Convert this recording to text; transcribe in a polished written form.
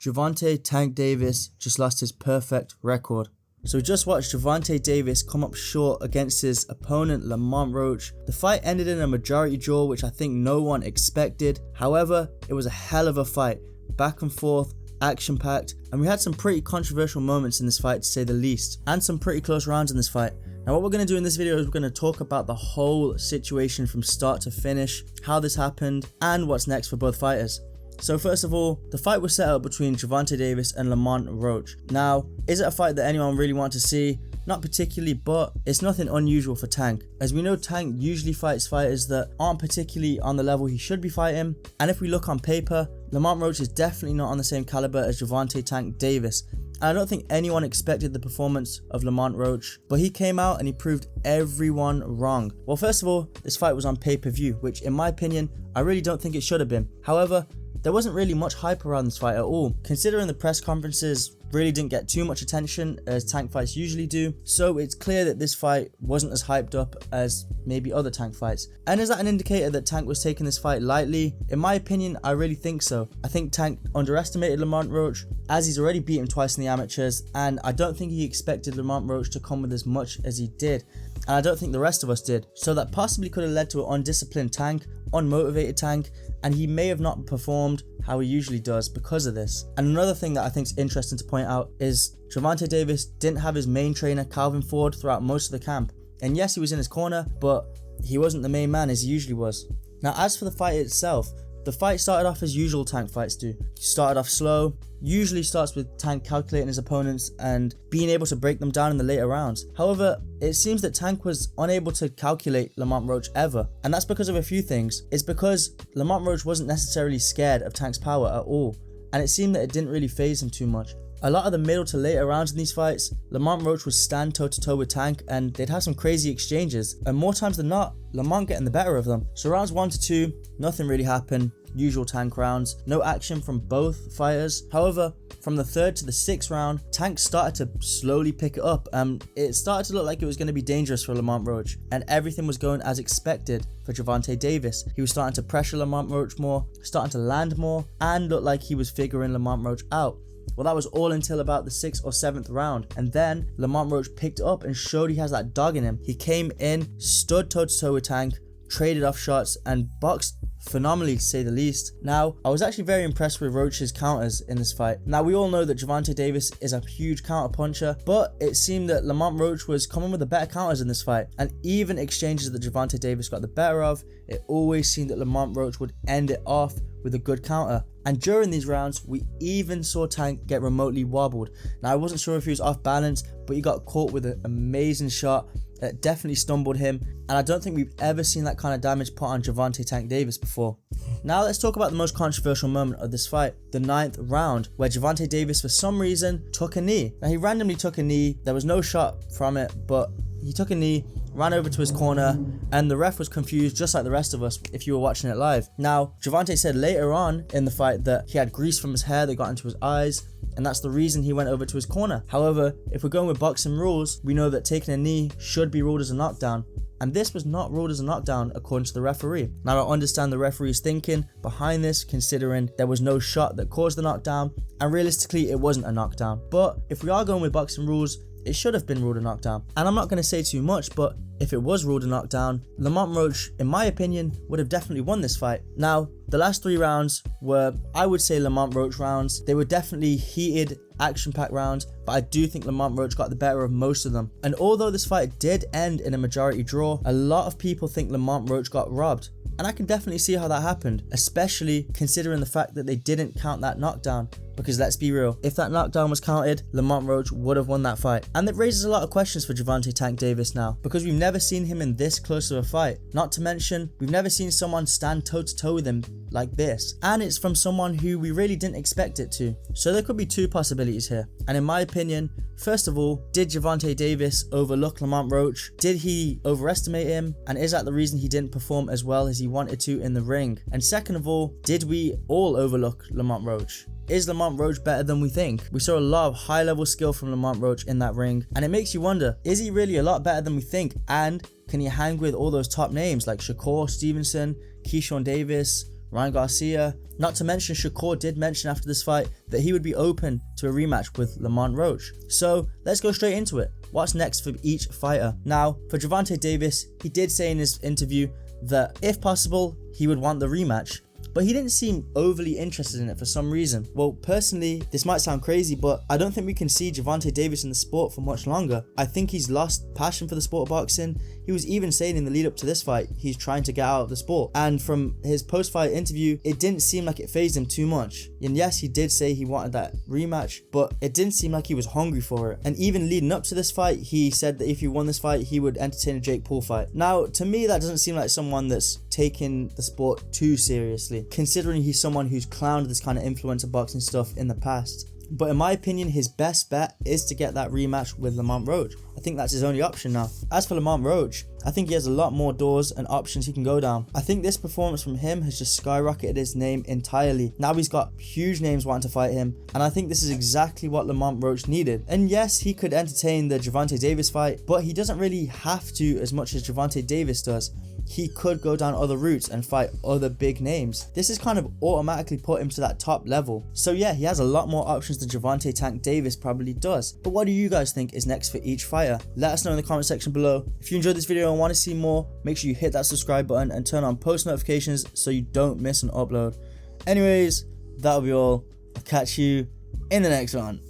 Gervonta Tank Davis just lost his perfect record. So we just watched Gervonta Davis come up short against his opponent Lamont Roach. The fight ended in a majority draw, which I think no one expected. However, it was a hell of a fight, back and forth, action-packed, and we had some pretty controversial moments in this fight to say the least, and some pretty close rounds in this fight. Now what we're going to do in this video is we're going to talk about the whole situation from start to finish, how this happened, and what's next for both fighters. So first of all, the fight was set up between Gervonta Davis and Lamont Roach. Now, is it a fight that anyone really wants to see? Not particularly, but it's nothing unusual for Tank. As we know, Tank usually fights fighters that aren't particularly on the level he should be fighting, and if we look on paper, Lamont Roach is definitely not on the same caliber as Gervonta Tank Davis. And I don't think anyone expected the performance of Lamont Roach, but he came out and he proved everyone wrong. Well, first of all, this fight was on pay-per-view, which in my opinion, I really don't think it should have been. However, there wasn't really much hype around this fight at all, considering the press conferences really didn't get too much attention as Tank fights usually do, so it's clear that this fight wasn't as hyped up as maybe other Tank fights. And is that an indicator that Tank was taking this fight lightly? In my opinion, I really think so. I think Tank underestimated Lamont Roach, as he's already beaten twice in the amateurs, and I don't think he expected Lamont Roach to come with as much as he did, and I don't think the rest of us did. So that possibly could have led to an undisciplined Tank, unmotivated Tank, and he may have not performed how he usually does because of this. And another thing that I think is interesting to point out is Gervonta Davis didn't have his main trainer Calvin Ford throughout most of the camp. And yes, he was in his corner, but he wasn't the main man as he usually was. Now as for the fight itself, the fight started off as usual Tank fights do. Started off slow, usually starts with Tank calculating his opponents and being able to break them down in the later rounds. However, it seems that Tank was unable to calculate Lamont Roach ever, and that's because of a few things. It's because Lamont Roach wasn't necessarily scared of Tank's power at all, and it seemed that it didn't really faze him too much. A lot of the middle to later rounds in these fights, Lamont Roach would stand toe to toe with Tank and they'd have some crazy exchanges, and more times than not, Lamont getting the better of them. So rounds 1 to 2, nothing really happened, usual Tank rounds, no action from both fighters. However, from the 3rd to the 6th round, Tank started to slowly pick it up and it started to look like it was going to be dangerous for Lamont Roach, and everything was going as expected for Gervonta Davis. He was starting to pressure Lamont Roach more, starting to land more, and looked like he was figuring Lamont Roach out. Well, that was all until about the 6th or 7th round, and then Lamont Roach picked up and showed he has that dog in him. He came in, stood toe to toe with Tank, traded off shots, and boxed phenomenally to say the least. Now, I was actually very impressed with Roach's counters in this fight. Now, we all know that Gervonta Davis is a huge counter puncher, but it seemed that Lamont Roach was coming with the better counters in this fight, and even exchanges that Gervonta Davis got the better of, it always seemed that Lamont Roach would end it off with a good counter. And during these rounds, we even saw Tank get remotely wobbled. Now, I wasn't sure if he was off balance, but he got caught with an amazing shot that definitely stumbled him, and I don't think we've ever seen that kind of damage put on Gervonta Tank Davis before. Now let's talk about the most controversial moment of this fight, the 9th round, where Gervonta Davis for some reason took a knee. Now he randomly took a knee, there was no shot from it, but he took a knee, ran over to his corner, and the ref was confused just like the rest of us if you were watching it live. Now, Gervonta said later on in the fight that he had grease from his hair that got into his eyes, and that's the reason he went over to his corner. However, if we're going with boxing rules, we know that taking a knee should be ruled as a knockdown, and this was not ruled as a knockdown according to the referee. Now, I understand the referee's thinking behind this, considering there was no shot that caused the knockdown, and realistically it wasn't a knockdown. But if we are going with boxing rules, it should have been ruled a knockdown. And I'm not going to say too much, but if it was ruled a knockdown, Lamont Roach, in my opinion, would have definitely won this fight. Now, the last 3 rounds were, I would say, Lamont Roach rounds. They were definitely heated, action-packed rounds, but I do think Lamont Roach got the better of most of them. And although this fight did end in a majority draw, a lot of people think Lamont Roach got robbed. And I can definitely see how that happened, especially considering the fact that they didn't count that knockdown. Because let's be real, if that knockdown was counted, Lamont Roach would have won that fight. And it raises a lot of questions for Gervonta Tank Davis now, because we've never seen him in this close of a fight. Not to mention, we've never seen someone stand toe to toe with him like this. And it's from someone who we really didn't expect it to. So there could be 2 possibilities here. And in my opinion, first of all, did Gervonta Davis overlook Lamont Roach? Did he overestimate him? And is that the reason he didn't perform as well as he wanted to in the ring? And second of all, did we all overlook Lamont Roach? Is Lamont Roach better than we think? We saw a lot of high level skill from Lamont Roach in that ring, and it makes you wonder, is he really a lot better than we think? And can he hang with all those top names like Shakur Stevenson, Keyshawn Davis, Ryan Garcia. Not to mention, Shakur did mention after this fight that he would be open to a rematch with Lamont Roach. So let's go straight into it. What's next for each fighter? Now, for Gervonta Davis, he did say in his interview that if possible, he would want the rematch, but he didn't seem overly interested in it for some reason. Well, personally, this might sound crazy, but I don't think we can see Gervonta Davis in the sport for much longer. I think he's lost passion for the sport of boxing. He was even saying in the lead up to this fight, he's trying to get out of the sport. And from his post-fight interview, it didn't seem like it fazed him too much. And yes, he did say he wanted that rematch, but it didn't seem like he was hungry for it. And even leading up to this fight, he said that if he won this fight, he would entertain a Jake Paul fight. Now, to me, that doesn't seem like someone that's taking the sport too seriously, considering he's someone who's clowned this kind of influencer boxing stuff in the past. But in my opinion, his best bet is to get that rematch with Lamont Roach. I think that's his only option now. As for Lamont Roach, I think he has a lot more doors and options he can go down. I think this performance from him has just skyrocketed his name entirely. Now he's got huge names wanting to fight him, and I think this is exactly what Lamont Roach needed. And yes, he could entertain the Gervonta Davis fight, but he doesn't really have to as much as Gervonta Davis does. He could go down other routes and fight other big names. This has kind of automatically put him to that top level. So yeah, he has a lot more options than Gervonta Tank Davis probably does. But what do you guys think is next for each fighter? Let us know in the comment section below. If you enjoyed this video and want to see more, make sure you hit that subscribe button and turn on post notifications so you don't miss an upload. Anyways, that'll be all. I'll catch you in the next one.